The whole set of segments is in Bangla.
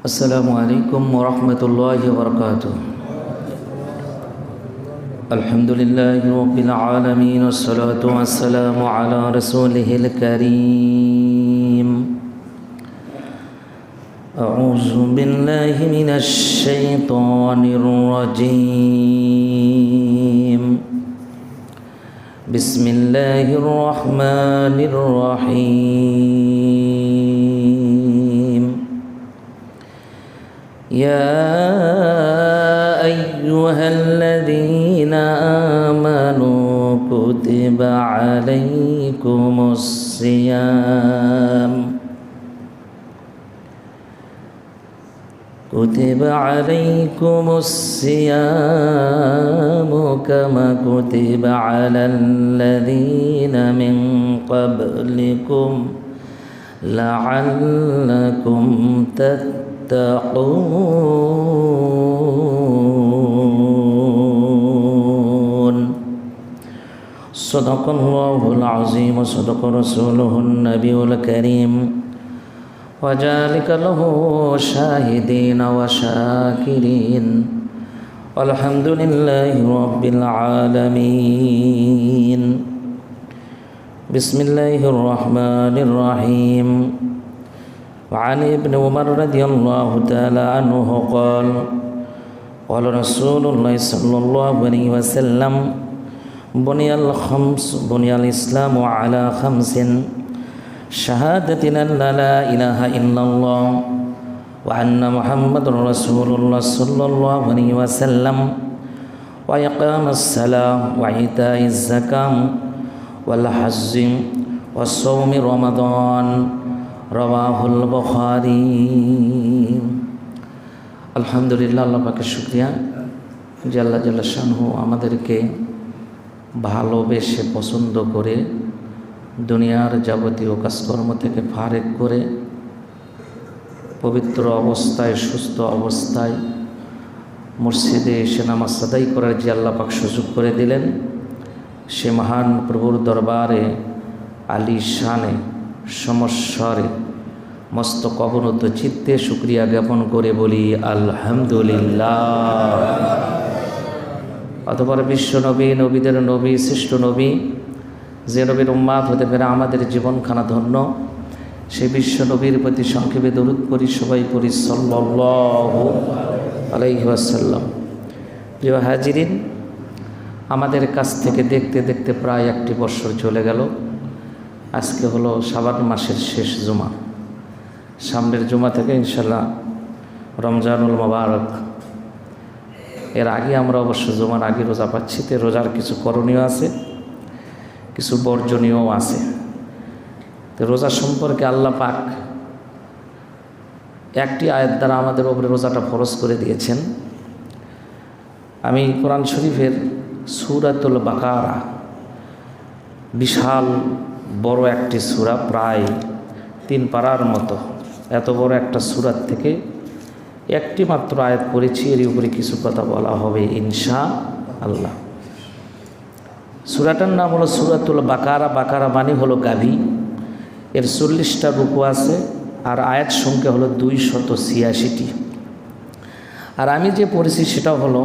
السلام عليكم ورحمة الله وبركاته. الحمد لله رب العالمين والصلاة والسلام على رسوله الكريم. أعوذ بالله من الشيطان الرجيم. بسم الله الرحمن الرحيم. يا أيها الذين آمنوا كتب عليكم الصيام كما كتب على الذين من قبلكم لعلكم تتقون. صدق الله العظيم وصدق رسوله النبي الكريم وذلك له شاهدين وشاكرين والحمد لله رب العالمين. بسم الله الرحمن الرحيم. وعن ابن عمر رضي الله تعالى عنه قال قال رسول الله صلى الله عليه وسلم بني الإسلام على خمس: شهادة أن لا إله إلا الله وأن محمد رسول الله صلى الله عليه وسلم وإقام الصلاة وإيتاء الزكاة والحج وصوم رمضان. রওয়াহুল বুখারী। আলহামদুলিল্লাহ, আল্লাহ পাকের শুকরিয়া যে আল্লাহ জাল্লা শানহু আমাদেরকে ভালোবেসে পছন্দ করে দুনিয়ার যাবতীয় কাজকর্ম থেকে ফারেক করে পবিত্র অবস্থায় সুস্থ অবস্থায় মসজিদে এসে নামাজ আদায় করার যে আল্লাহ পাক সুযোগ করে দিলেন, সে মহান প্রভুর দরবারে আলী শানে সমস্বরে মস্তক অবনত চিত্তে শুকরিয়া জ্ঞাপন করে বলি আলহামদুলিল্লাহ। অতঃপর বিশ্ব নবী, নবীদের নবী, শ্রেষ্ঠ নবী, যে নবীর উম্মাত হতে পেরে আমাদের জীবনখানা ধন্য, সেই বিশ্ব নবীর প্রতি সংক্ষেপে দরুদ পড়ি, সবাই পড়ি সাল্লাল্লাহু আলাইহি ওয়াসাল্লাম। প্রিয় হাজিরিন, আমাদের কাছ থেকে দেখতে দেখতে প্রায় একটি বছর চলে গেল। আজকে হলো শাবান মাসের শেষ জুমা। সামনের জুমা থেকে ইনশাল্লাহ রমজানুল মোবারক। এর আগে আমরা অবশ্য জুমার আগে রোজা পাচ্ছি, তো রোজার কিছু করণীয় আছে, কিছু বর্জনীয়ও আছে। তো রোজা সম্পর্কে আল্লাহ পাক একটি আয়াত দ্বারা আমাদের উপরে রোজাটা ফরজ করে দিয়েছেন। আমি কোরআন শরীফের সূরাতুল বাকারা, বিশাল বড় একটি সূরা, প্রায় 3 পারার মতো এত বড় একটা সূরার থেকে একটি মাত্র আয়াত পড়েছি। এর উপরে কিছু কথা বলা হবে ইনশাআল্লাহ। সূরাটার নাম হলো সূরাতুল বাকারা। বাকারা মানে হলো গাভী। এর 40টা রুকু আছে আর আয়াত সংখ্যা হলো 286টি। আর আমি যে পড়েছি সেটা হলো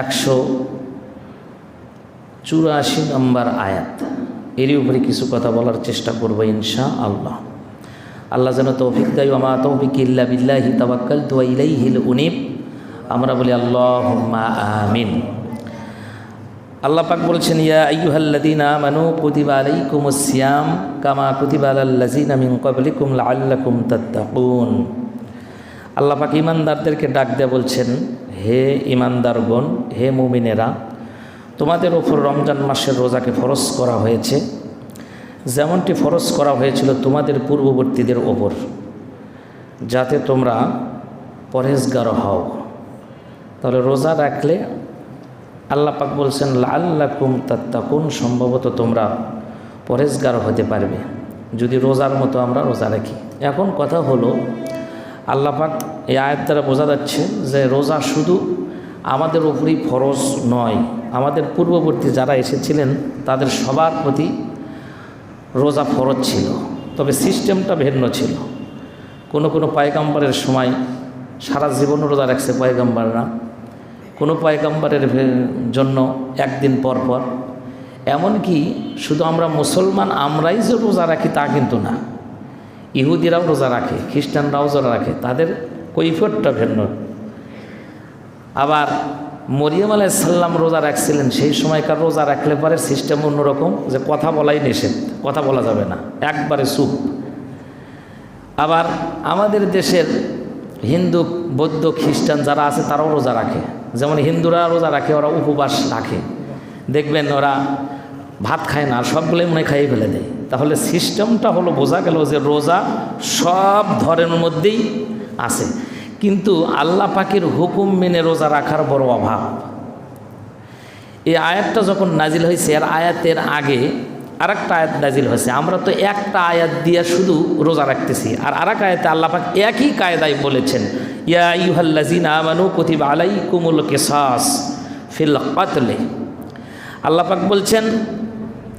184 নম্বর আয়াত। এরই উপরে কিছু কথা বলার চেষ্টা করব ইনশাআল্লাহ। আল্লাহ যেন তৌফিক দেয়। ওয়া মা তৌফিক ইল্লা বিল্লাহি তাওয়াক্কালতু ওয়া ইলাইহিল উনীব। আমরা বলি আল্লাহুম্মা আমিন। আল্লাহ পাক বলছেন, ইয়া আইয়ুহাল্লাযীনা আমানু কুতিবা আলাইকুমুস সিয়াম কামা কুতিবা আলাল্লাযীনা মিন ক্বাবলিকুম লাআল্লাকুম তাত্তাকুন। আল্লাহ পাক ঈমানদারদেরকে ডাক দিয়ে বলছেন, হে ঈমানদারগণ, হে মুমিনেরা, তোমাদের ওপর রমজান মাসের রোজাকে ফরজ করা হয়েছে যেমনটি ফরজ করা হয়েছিল তোমাদের পূর্ববর্তীদের ওপর, যাতে তোমরা পরহেজগার হও। তাহলে রোজা রাখলে আল্লাহ পাক বলছেন লাআল্লাকুম তাত্তাকুন, সম্ভবত তোমরা পরহেজগার হতে পারবে যদি রোজার মতো আমরা রোজা রাখি। এখন কথা হলো, আল্লাহ পাক এই আয়াত দ্বারা বোঝা যাচ্ছে যে রোজা শুধু আমাদের উপরই ফরজ নয়, আমাদের পূর্ববর্তী যারা এসেছিলেন তাদের সবার প্রতি রোজা ফরজ ছিল, তবে সিস্টেমটা ভিন্ন ছিল। কোনো পয়গম্বরের সময় সারা জীবন রোজা রাখছে পয়গম্বররা, কোনো পয়গম্বরের জন্য একদিন পর পর। এমনকি শুধু আমরা মুসলমান আমরাই যে রোজা রাখি তা কিন্তু না, ইহুদিরাও রোজা রাখে, খ্রিস্টানরাও রোজা রাখে, তাদের কৈফিয়তটা ভিন্ন। আবার মরিয়ম আলাইহিস সালাম রোজা রাখছিলেন, সেই সময়কার রোজা রাখলে পরে সিস্টেম অন্যরকম, যে কথা বলাই নিষেধ, কথা বলা যাবে না, একবারে চুপ। আবার আমাদের দেশের হিন্দু, বৌদ্ধ, খ্রিস্টান যারা আছে তারাও রোজা রাখে। যেমন হিন্দুরা রোজা রাখে, ওরা উপবাস রাখে, দেখবেন ওরা ভাত খায় না, আর সবগুলোই মনে খাইয়ে ফেলে দেয়। তাহলে সিস্টেমটা হলো, বোঝা গেল যে রোজা সব ধরনের মধ্যেই আছে, কিন্তু আল্লাহ পাকের হুকুম মেনে রোজা রাখার বড় অভাব। এই আয়াতটা যখন নাজিল হয়েছে, আর আয়াতের আগে আরেকটা আয়াত নাজিল হয়েছে। আমরা তো একটা আয়াত দিয়ে শুধু রোজা রাখতেছি, আর আরেক আয়াতে আল্লাহ পাক একই কায়দায় বলেছেন, ইয়া আইয়ুহাল্লাযীনা আমানু কুতিবা আলাইকুমুল কিসাস ফিল কতলে। আল্লাহ পাক বলছেন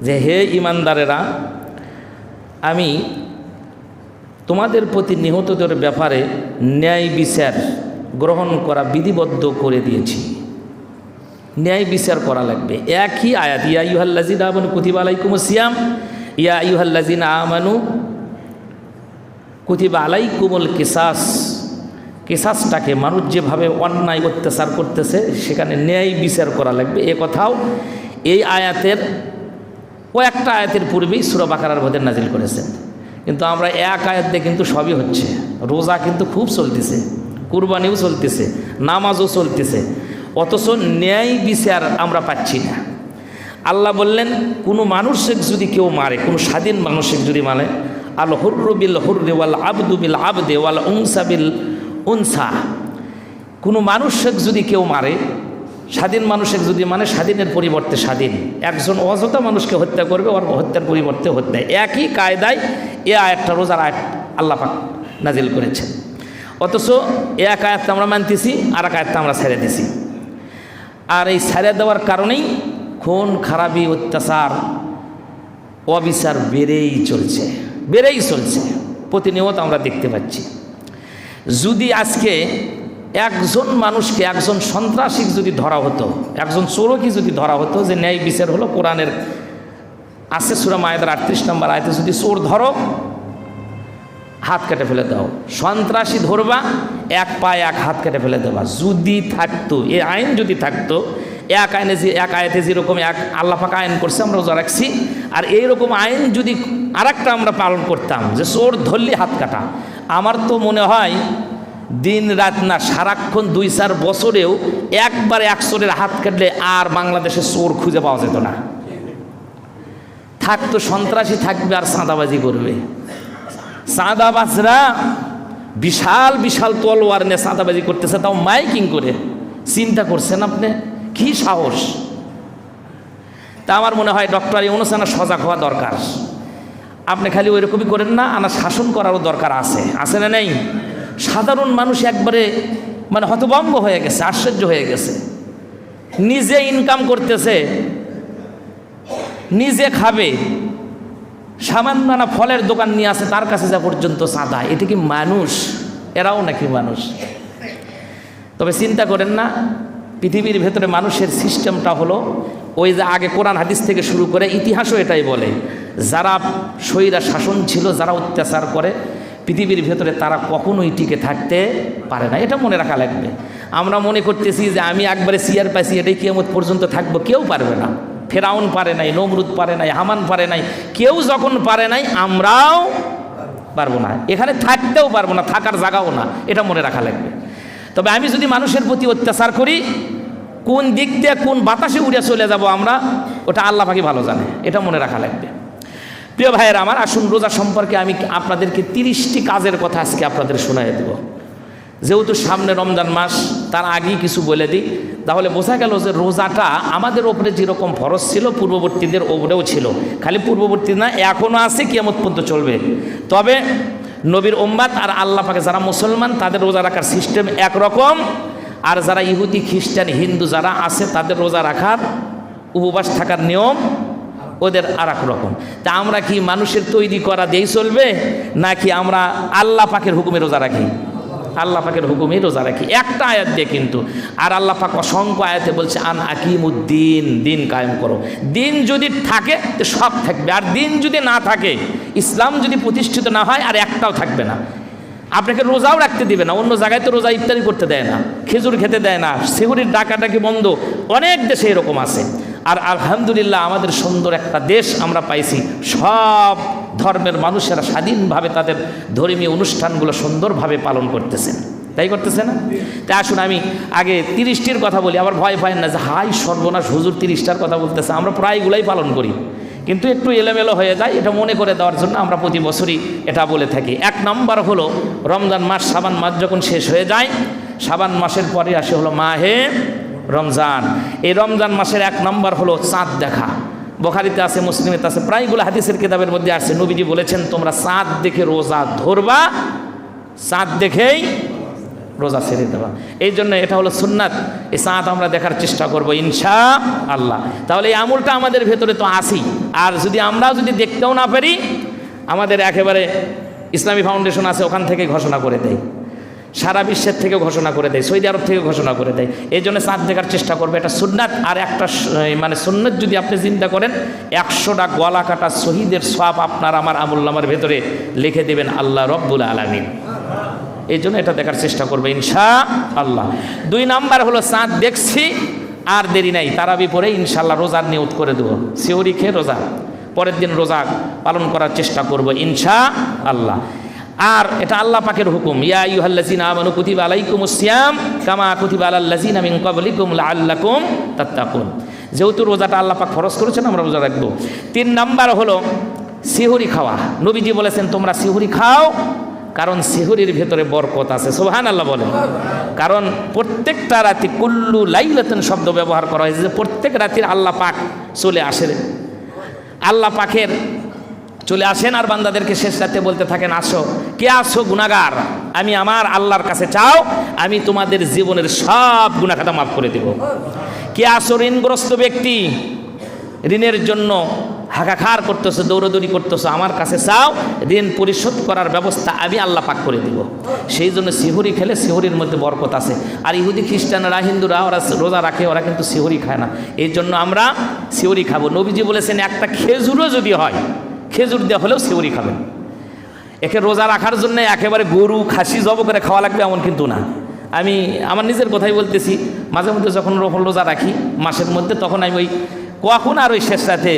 যে হে ঈমানদারেরা, আমি তোমাদের প্রতি নিহতদের ব্যাপারে ন্যায় বিচার গ্রহণ করা বিধিবদ্ধ করে দিয়েছি। ন্যায় বিচার করা লাগবে। একই আয়াত, ইয়া আইয়ুহাল্লাযীনা আমানু কুতিবা আলাইকুমুস সিয়াম, ইয়া আইয়ুহাল্লাযীনা আমানু কুতিবা আলাইকুমুল কিসাস। কিসাসটাকে মানুষ যেভাবে অন্যায় অত্যাচার করতেছে সেখানে ন্যায় বিচার করা লাগবে, এ কথাও এই আয়াতের কয়েকটা আয়াতের পূর্বেই সূরা বাকারার মধ্যে নাজিল করেছেন। কিন্তু আমরা এক আয়াত দিয়ে কিন্তু সবই হচ্ছে। রোজা কিন্তু খুব চলতেছে, কুরবানিও চলতেছে, নামাজও চলতেছে, অথচ ন্যায় বিচার আমরা পাচ্ছি না। আল্লাহ বললেন, কোনো মানুষের যদি কেউ মারে, কোনো স্বাধীন মানুষের যদি মারে, আল হুররু বিল হুররি ওয়াল আবদু বিল আবদে ওয়াল উনসা বিল উনসা, কোনো মানুষের যদি কেউ মারে, স্বাধীন মানুষের যদি মানে স্বাধীনের পরিবর্তে স্বাধীন, একজন অযথা মানুষকে হত্যা করবে, ওর হত্যার পরিবর্তে হত্যা, একই কায়দায় এ আয়াতটা রোজার আয়াত আল্লাহ পাক নাজিল করেছেন। অথচ এক আয়াতটা আমরা মানতেছি, আর এক আয়াতটা আমরা ছেড়ে দিছি। আর এই ছেড়ে দেওয়ার কারণেই খুন খারাপি, অত্যাচার, অবিচার বেড়েই চলছে, প্রতিনিয়ত আমরা দেখতে পাচ্ছি। যদি আজকে একজন মানুষকে, একজন সন্ত্রাসী যদি ধরা হতো, একজন চোরকি যদি ধরা হতো, যে ন্যায় বিচার হলো কোরআনের আছে সূরা মায়েদার 38 নম্বর আয়াতে, যদি চোর ধরো হাত কেটে ফেলে দাও, সন্ত্রাসী ধরবা এক পায়ে এক হাত কেটে ফেলে দেবা, যদি থাকতো এই আইন, যদি থাকতো এক আইনে, যে এক আয়াতে যেরকম এক আল্লাহ পাক আইন করছে আমরা রোজা রাখছি, আর এইরকম আইন যদি আরেকটা আমরা পালন করতাম, যে চোর ধরলে হাত কাটা, আমার তো মনে হয় দিন রাত না, সারাক্ষণ 2-4 বছরেও একবারে এক চোরের হাত কাটলে আর বাংলাদেশে চোর খুঁজে পাওয়া যেত না। থাকতো সন্ত্রাসী থাকবে আর চাঁদাবাজি করবে। চাঁদাবাজরা বিশাল বিশাল তলোয়ার নিয়ে চাঁদাবাজি করতেছে, তাও মাইকিং করে। চিন্তা করছেন আপনি কি সাহস? তা আমার মনে হয় ডক্টর ইউনূস সজাগ হওয়া দরকার। আপনি খালি ওইরকমই করেন না, আনা শাসন করারও দরকার আছে না নেই? সাধারণ মানুষ একবারে মানে হতভম্ব হয়ে গেছে, আশ্চর্য হয়ে গেছে। নিজে ইনকাম করতেছে, নিজে খাবে, সামান্য না ফলের দোকান নিয়ে আসে, তার কাছে যা পর্যন্ত চাঁদা। এটা কি মানুষ? এরাও নাকি মানুষ? তবে চিন্তা করেন না, পৃথিবীর ভেতরে মানুষের সিস্টেমটা হলো ওই যে আগে কোরআন হাদিস থেকে শুরু করে ইতিহাসও এটাই বলে, যারা স্বৈরা শাসন ছিল, যারা অত্যাচার করে পৃথিবীর ভেতরে, তারা কখনোই টিকে থাকতে পারে না। এটা মনে রাখা লাগবে। আমরা মনে করতেছি যে আমি একবারে চেয়ার পাইছি, এটাই কিয়ামত পর্যন্ত থাকবো, কেউ পারবে না। ফেরাউন পারে নাই, নমরুদ পারে নাই, হামান পারে নাই, কেউ যখন পারে নাই আমরাও পারবো না, এখানে থাকতেও পারবো না, থাকার জায়গাও না। এটা মনে রাখা লাগবে। তবে আমি যদি মানুষের প্রতি অত্যাচার করি, কোন দিক দিয়ে কোন বাতাসে উড়ে চলে যাব আমরা, ওটা আল্লাহ পাকই ভালো জানে। এটা মনে রাখা লাগবে। প্রিয় ভাইয়েরা আমার, আসুন রোজা সম্পর্কে আমি আপনাদেরকে 30টি কাজের কথা আজকে আপনাদের শোনাই দেব। যেহেতু সামনে রমজান মাস, তার আগেই কিছু বলে দিই, তাহলে বোঝা গেল যে রোজাটা আমাদের ওপরে যেরকম ফরজ ছিল, পূর্ববর্তীদের ওপরেও ছিল। খালি পূর্ববর্তী না, এখনও আছে, কিয়ামত পর্যন্ত চলবে। তবে নবীর উম্মত আর আল্লাহ পাকে যারা মুসলমান, তাদের রোজা রাখার সিস্টেম একরকম, আর যারা ইহুদি, খ্রিস্টান, হিন্দু যারা আছে, তাদের রোজা রাখার, উপবাস থাকার নিয়ম ওদের আর এক রকম। তা আমরা কি মানুষের তৈরি করা দিয়েই চলবে, নাকি আমরা আল্লাহ পাকের হুকুমে রোজা রাখি? আল্লাহ পাকের হুকুমে রোজা রাখি, একটা আয়াত দিয়ে কিন্তু। আর আল্লাহ পাক অসংখ্য আয়াতে বলছে আন আকিমুদ্দিন, দিন কায়েম করো। দিন যদি থাকে তো সব থাকবে, আর দিন যদি না থাকে, ইসলাম যদি প্রতিষ্ঠিত না হয়, আর একটাও থাকবে না। আপনাকে রোজাও রাখতে দিবে না। অন্য জায়গায় তো রোজা ইফতারি করতে দেয় না, খেজুর খেতে দেয় না, সেহুরির ডাকাডাকি বন্ধ, অনেক দেশে এরকম আছে। আর আলহামদুলিল্লাহ আমাদের সুন্দর একটা দেশ আমরা পাইছি, সব ধর্মের মানুষেরা স্বাধীনভাবে তাদের ধর্মীয় অনুষ্ঠানগুলো সুন্দরভাবে পালন করতেছেন, তাই করতেছে না? তাই আসুন আমি আগে 30টির কথা বলি, আবার ভয় পায় না যে হাই সর্বনাশ হুজুর 30টার কথা বলতেছে। আমরা প্রায়গুলাই পালন করি, কিন্তু একটু এলোমেলো হয়ে যায়, এটা মনে করে দেওয়ার জন্য আমরা প্রতি বছরই এটা বলে থাকি। 1 নম্বর হলো রমজান মাস, শাবান মাস যখন শেষ হয়ে যায়, শাবান মাসের পরে আসে হলো মাহে রমজান। এই রমজান মাসের 1 নম্বর হলো চাঁদ দেখা। বুখারীতে আছে, মুসলিমেতে আছে, প্রায়গুলো হাদিসের কিতাবের মধ্যে আসছে। নবীজি বলেছেন তোমরা চাঁদ দেখে রোজা ধরবা, চাঁদ দেখেই রোজা ছেড়ে দেওয়া। এই জন্য এটা হলো সুন্নাত। এই চাঁদ আমরা দেখার চেষ্টা করব ইনশাআল্লাহ। তাহলে এই আমলটা আমাদের ভেতরে তো আসি। আর যদি আমরাও যদি দেখতেও না পারি, আমাদের একেবারে ইসলামী ফাউন্ডেশন আছে, ওখান থেকে ঘোষণা করে দেয়, সারা বিশ্বের থেকে ঘোষণা করে দেয়, সৌদি আরব থেকে ঘোষণা করে দেয়। এই জন্য চাঁদ দেখার চেষ্টা করবে, এটা সুন্নাত। আর একটা মানে সুন্নাত যদি আপনি চিন্তা করেন, 100টা গলা কাটা শহীদের সওয়াব আপনার আমার আমলনামার ভেতরে লিখে দেবেন আল্লাহ রব্বুল আলামিন। এই জন্য এটা দেখার চেষ্টা করবে ইনশাআল্লাহ। 2 নাম্বার হলো চাঁদ দেখছি আর দেরি নাই, তারাবি পরে ইনশাআল্লাহ রোজার নিয়ত করে দেবো, সিহরি খেয়ে রোজা, পরের দিন রোজা পালন করার চেষ্টা করব ইনশাআল্লাহ। আর এটা আল্লাহ পাকের হুকুম, ইয়া আইয়ুহাল্লাযীনা আমানু কুতিবা আলাইকুমুস সিয়াম কামা কুতিবা আলাল লাযীনা মিন ক্বাবলিকুম লাআল্লাকুম তাত্তাকুন। যেহেতু রোজাটা আল্লাহ পাক ফরজ করেছেন, আমরা রোজা রাখবো। 3 নাম্বার হলো সিহরি খাওয়া। নবীজি বলেছেন তোমরা সিহরি খাও, কারণ সিহরির ভেতরে বরকত আছে। সুবহানাল্লাহ বলেন। কারণ প্রত্যেকটা রাতে, কুল্লু লাইলাতিন শব্দ ব্যবহার করা হয়েছে, যে প্রত্যেক রাতের আল্লাহ পাক চলে আসেন, আল্লাহ পাকের চলে আসেন আর বান্দাদেরকে শেষ রাতে বলতে থাকেন আসো, কে আসো গুনাহগার, আমি আমার আল্লাহর কাছে চাও, আমি তোমাদের জীবনের সব গুনাহ খাতা মাফ করে দেব। কে আসো ঋণগ্রস্ত ব্যক্তি, ঋণের জন্য হাকাখার করতেছো, দৌড়দৌড়ি করতেছো, আমার কাছে চাও, ঋণ পরিশোধ করার ব্যবস্থা আমি আল্লাহ পাক করে দিব। সেই জন্য সিহরি খেলে সিহরির মধ্যে বরকত আছে। আর ইহুদি খ্রিস্টানরা, হিন্দুরা, ওরা রোজা রাখে, ওরা কিন্তু সিহরি খায় না। এই জন্য আমরা সিহরি খাবো। নবীজি বলেছেন একটা খেজুরও যদি হয়, খেজুর দেওয়া হলেও সিহরি খাবেন। একে রোজা রাখার জন্য একেবারে গরু খাসি জব করে খাওয়া লাগবে এমন কিন্তু না। আমি আমার নিজের কথাই বলতেছি, মাঝে মধ্যে যখন রোজা রাখি মাসের মধ্যে, তখন আমি ওই কখন আর ওই শেষ রাতে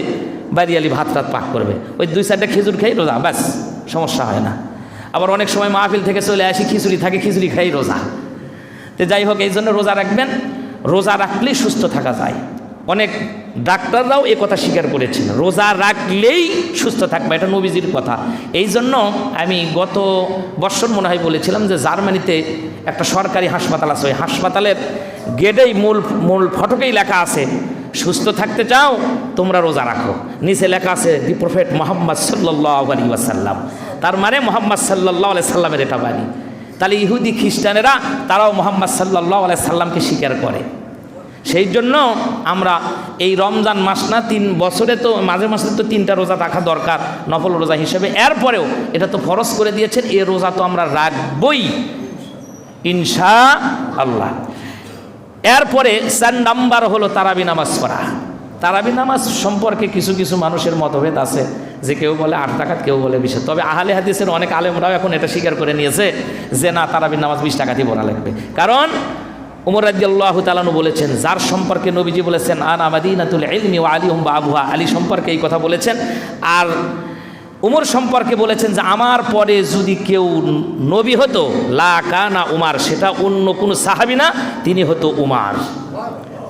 বাড়িয়ালি ভাত রাত পাক করবে, ওই 2-4টা খেজুর খাই রোজা, ব্যাস, সমস্যা হয় না। আবার অনেক সময় মাহফিল থেকে চলে আসি, খিচুড়ি থাকে, খিচুড়ি খাই রোজা। তো যাই হোক, এই জন্য রোজা রাখবেন, রোজা রাখলেই সুস্থ থাকা যায়। অনেক ডাক্তাররাও এ কথা স্বীকার করেছেন, রোজা রাখলেই সুস্থ থাকবে, এটা নবীজির কথা। এই জন্য আমি গত বছর মনে হয় বলেছিলাম যে জার্মানিতে একটা সরকারি হাসপাতাল আছে, ওই হাসপাতালের গেটেই মূল ফটকেই লেখা আছে, সুস্থ থাকতে চাও তোমরা রোজা রাখো। নিচে লেখা আছে দি প্রফেট মুহাম্মদ সাল্লাল্লাহু আলাইহি ওয়াসাল্লাম। তার মানে মুহাম্মদ সাল্লাল্লাহু আলাইহি সাল্লামের এটা বাণী। তাহলে ইহুদি খ্রিস্টানেরা তারাও মুহাম্মদ সাল্লাল্লাহু আলাইহি সাল্লামকে স্বীকার করে। সেই জন্য আমরা এই রমজান মাস না, 3 বছরে তো মাঝে মাঝে তো 3টা রোজা রাখা দরকার নফল রোজা হিসেবে। এরপরেও এটা তো ফরজ করে দিয়েছেন, এই রোজা তো আমরা রাখবই ইনশাআল্লাহ। এরপরে 4 নাম্বার হলো তারাবি নামাজ পড়া। তারাবি নামাজ সম্পর্কে কিছু কিছু মানুষের মতভেদ আছে, যে কেউ বলে 8 রাকাত, কেউ বলে 20। তবে আহলে হাদিসের অনেক আলেমরাও এখন এটা স্বীকার করে নিয়েছে যে না, তারাবি নামাজ 20 রাকাতই পড়া লাগবে। কারণ উমর রাদিয়াল্লাহু তাআলা বলেছেন, যার সম্পর্কে নবীজি বলেছেন আনা মাদিনাতুল ইলমি ওয়া আলিহুম বাবুহা, আলী সম্পর্কে এই কথা বলেছেন। আর উমর সম্পর্কে বলেছেন যে আমার পরে যদি কেউ নবী হতো লা কানা উমার, সেটা অন্য কোনো সাহাবী না, তিনি হতো উমার।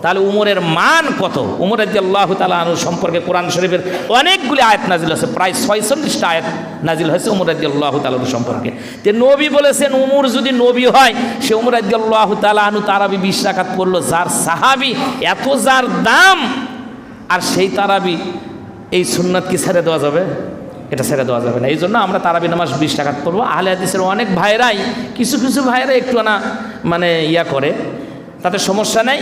তাহলে উমরের মান কত! উমর রাদিয়াল্লাহু তাআলা আনহু সম্পর্কে কোরআন শরীফের অনেকগুলি আয়াত নাজিল হয়েছে, প্রায় 46টা আয়াত নাজিল হয়েছে উমর রাদিয়াল্লাহু তাআলা আনহু সম্পর্কে। তে নবী বলেছেন উমর যদি নবী হয়, সে উমর রাদিয়াল্লাহু তাআলা আনহু তারাবি 20 রাকাত পড়লো, যার সাহাবী এত, যার দাম, আর সেই তারাবি এই সুন্নাত কি ছেড়ে দেওয়া যাবে? এটা ছেড়ে দেওয়া যাবে না। এই জন্য আমরা তারাবি নামাজ 20 রাকাত পড়বো। আহলে হাদিসের অনেক ভাইরাই, কিছু কিছু ভাইরা একটু না মানে করে, তাতে সমস্যা নেই।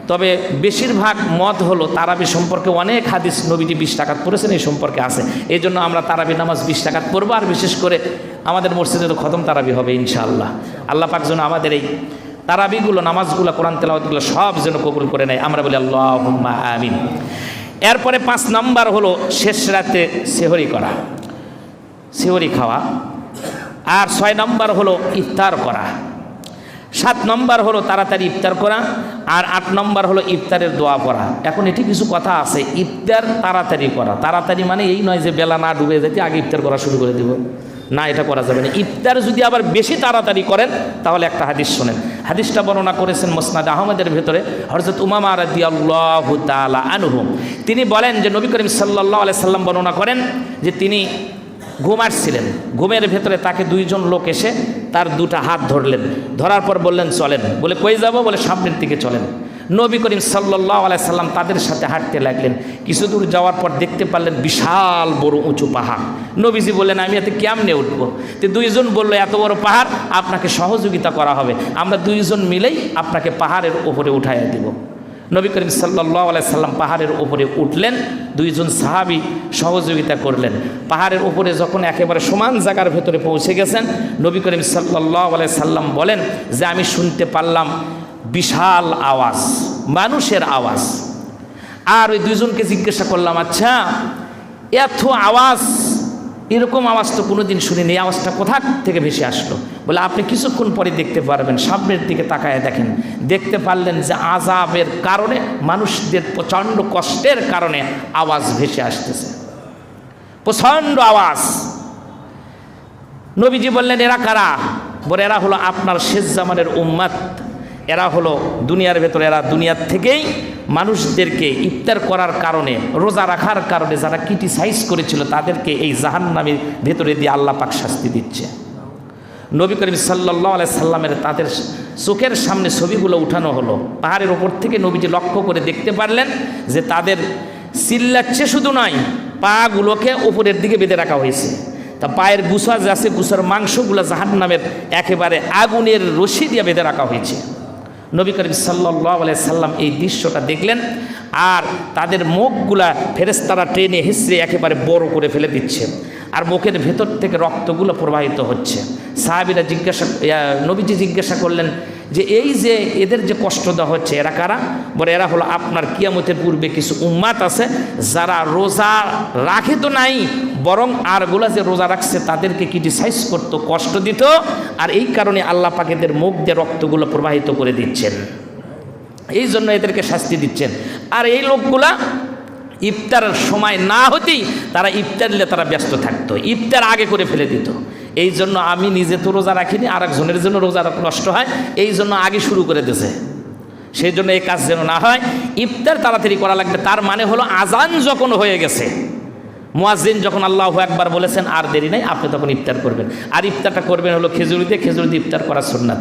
তবে বেশিরভাগ মত হলো তারাবি সম্পর্কে অনেক হাদিস নবীজি 20 রাকাত পড়েছেন এই সম্পর্কে আছে। এই জন্য আমরা তারাবি নামাজ 20 রাকাত পড়বো। আর বিশেষ করে আমাদের মসজিদে তো খতম তারাবি হবে ইনশাআল্লাহ। আল্লাহ পাক যেন আমাদের এই তারাবিগুলো, নামাজগুলো, কোরআন তেলাওয়াতগুলো সব যেন কবুল করে নেয়, আমরা বলি আল্লাহুম্মা আমিন। এরপরে 5 নম্বর হলো শেষ রাতে সেহরি করা, সেহরি খাওয়া। আর 6 নম্বর হলো ইফতার করা। 7 নম্বর হলো তাড়াতাড়ি ইফতার করা। আর 8 নম্বর হলো ইফতারের দোয়া পড়া। এখন এটি কিছু কথা আছে, ইফতার তাড়াতাড়ি করা, তাড়াতাড়ি মানে এই নয় যে বেলা না ডুবে যেতে আগে ইফতার করা শুরু করে দেব, না, এটা করা যাবে না। ইফতার যদি আবার বেশি তাড়াতাড়ি করেন তাহলে একটা হাদিস শোনেন। হাদিসটা বর্ণনা করেছেন মুসনাদ আহমদের ভেতরে হযরত উমামা রাদিয়াল্লাহু তাআলা আনহু। তিনি বলেন যে নবী করিম সাল্লাল্লাহু আলাইহি সাল্লাম বর্ণনা করেন যে তিনি ঘুমাচ্ছিলেন, ঘুমের ভেতরে তাকে 2 জন লোক এসে তার 2টা হাত ধরলেন, ধরার পর বললেন চলেন। বলে কই যাব? বলে সামনের দিকে চলেন। নবী করিম সাল্লাল্লাহু আলাইহি সাল্লাম তাদের সাথে হাঁটতে লাগলেন। কিছু দূর যাওয়ার পর দেখতে পারলেন বিশাল বড় উঁচু পাহাড়। নবীজি বললেন আমি এতে কেমনে উঠবো? তো 2 জন বললো এত বড় পাহাড়, আপনাকে সহযোগিতা করা হবে, আমরা 2 জন মিলেই আপনাকে পাহাড়ের উপরে উঠাইয়া দিব। নবী করিম সাল্লাল্লাহু আলাইহি সাল্লাম পাহাড়ের উপরে উঠলেন, 2 জন সাহাবী সহযোগিতা করলেন। পাহাড়ের উপরে যখন একেবারে সমান জায়গার ভেতরে পৌঁছে গেছেন, নবী করিম সাল্লাল্লাহু আলাইহি সাল্লাম বলেন যে আমি শুনতে পারলাম বিশাল আওয়াজ, মানুষের আওয়াজ। আর ওই 2 জনকে জিজ্ঞাসা করলাম, আচ্ছা এত আওয়াজ, এরকম আওয়াজ তো কোনোদিন শুনিনি, এই আওয়াজটা কোথা থেকে ভেসে আসলো? বলে আপনি কিছুক্ষণ পরে দেখতে পারবেন, সামনের দিকে তাকায় দেখেন। দেখতে পারলেন যে আযাবের কারণে, মানুষদের প্রচণ্ড কষ্টের কারণে আওয়াজ ভেসে আসতেছে, প্রচণ্ড আওয়াজ। নবীজি বললেন এরা কারা? বলে এরা হলো আপনার শেষ জামানের উম্মত, এরা হলো দুনিয়ার ভেতরে, এরা দুনিয়ার থেকেই মানুষদেরকে ইফতার করার কারণে, রোজা রাখার কারণে যারা ক্রিটিসাইজ করেছিল তাদেরকে এই জাহান্নামের ভেতরে দিয়ে আল্লাহ পাক শাস্তি দিচ্ছে। নবী করিম সাল্লাল্লাহু আলাইহি সাল্লামের তাদের চোখের সামনে ছবিগুলো উঠানো হলো। পাহাড়ের ওপর থেকে নবীজি লক্ষ্য করে দেখতে পারলেন যে তাদের চিল্লাচ্ছে শুধু নয়, পাগুলোকে উপরের দিকে বেঁধে রাখা হয়েছে। তা পায়ের গুছা যে আছে, গুছার মাংসগুলো জাহান্নামের একেবারে আগুনের রশি দিয়ে বেঁধে রাখা হয়েছে। নবী করিম সাল্লাল্লাহু আলাইহি সাল্লাম এই দৃশ্যটা দেখলেন। আর তাদের মুখগুলা ফেরেশতারা টেনে হিঁচড়ে একেবারে বড় করে ফেলে দিচ্ছে, আর মুখের ভেতর থেকে রক্তগুলো প্রবাহিত হচ্ছে। সাহাবীরা নবীজি জিজ্ঞাসা করলেন যে এই যে এদের যে কষ্ট দেওয়া হচ্ছে এরা কারা? বলে এরা হলো আপনার কিয়ামতের পূর্বে কিছু উম্মাত আছে যারা রোজা রাখে তো নাই, বরং আরগুলা যে রোজা রাখছে তাদেরকে ক্রিটিসাইজ করতো, কষ্ট দিত, আর এই কারণে আল্লাহ পাক এদের মুখ দিয়ে রক্তগুলো প্রবাহিত করে দিচ্ছেন, এই জন্য এদেরকে শাস্তি দিচ্ছেন। আর এই লোকগুলা ইফতারের সময় না হতেই তারা ইফতার দিলে তারা ব্যস্ত থাকতো, ইফতার আগে করে ফেলে দিত। এই জন্য আমি নিজে তো রোজা রাখিনি, আর একজনের জন্য রোজা নষ্ট হয়, এই জন্য আগে শুরু করে দিয়েছে। সেই জন্য এই কাজ যেন না হয়, ইফতার তাড়াতাড়ি করা লাগবে। তার মানে হলো আজান যখন হয়ে গেছে, মুয়াজ্জিন যখন আল্লাহু আকবার বলেছেন আর দেরি নাই, আপনি তখন ইফতার করবেন। আর ইফতারটা করবেন হলো খেজুরি দিয়ে ইফতার করা সুন্নাত।